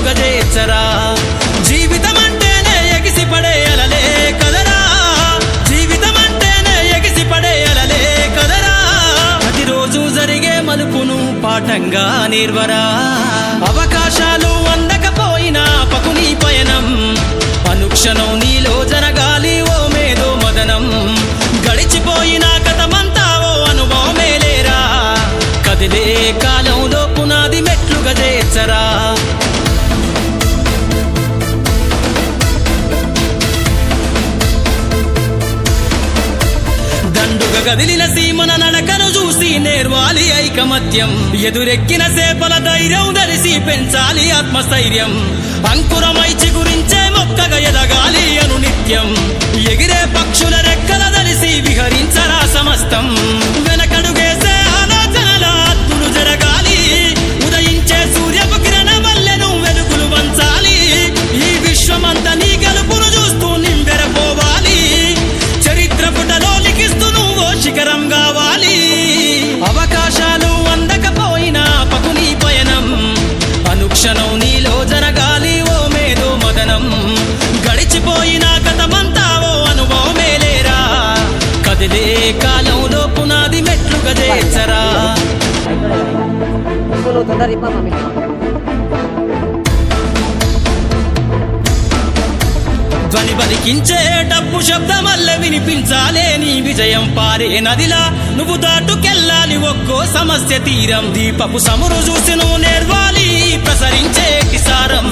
మెట్లుగా చేర్చరా జీవితం అంటేనే ఎగిసిపడే అలలే కదరా జీవితం అంటేనే ఎగిసిపడే అలలే కదరా ప్రతిరోజు జరిగే మలుపును పాఠంగా నిర్వరా అవకాశాలు అందకపోయినా పకుని పయనం అనుక్షణం నీలో జరగాలి ఓ మేధో మదనం గడిచిపోయిన కథమంతా ఓ అనుభవమే లేరా కదిలే కాలంలో పునాది మెట్లుగా చేర్చరా దండుగా గదిలిన సీమన నడకను చూసి నేర్వాలి ఐకమత్యం ఎదురెక్కిన సేపల ధైర్యం ధరిసి పెంచాలి ఆత్మస్థైర్యం అంకురమై చిగురించే మొక్కగా ఎదగాలి అను నిత్యం ఎగిరే పక్షుల రెక్కల ధరిసి విహరించరా సమస్తం వెనకడుగేసే ఆలోచనల అద్దులు జరగాలి ఉదయించే సూర్యపు కిరణ వల్లెను వెలుగులు వంచాలి ఈ విశ్వమంతా నీ గెలుపును చూస్తూ నింబెరపోవాలి చరిత్ర పుటలో లిఖిస్తూ నువ్వు శిఖరం కావాలి అవకాశాలు అందకపోయినా పకుని పయనం అనుక్షణం నీలో జరగాలి ఓ మేధో మదనం గడిచిపోయిన కథమంతా ఓ అనుభవమే లేరా కదిలే కాలంలో పునాది మెట్లుగా చేర్చరా ధ్వని బలికించే డబ్బు శబ్దమల్ల వినిపించాలే నీ విజయం పారే నదిలా నువ్వు దాటుకెళ్ళాలి ఒక్కో సమస్య తీరం దీపపు సమురు చూసి నువ్వు నేర్వాలి ప్రసరించే కిసారం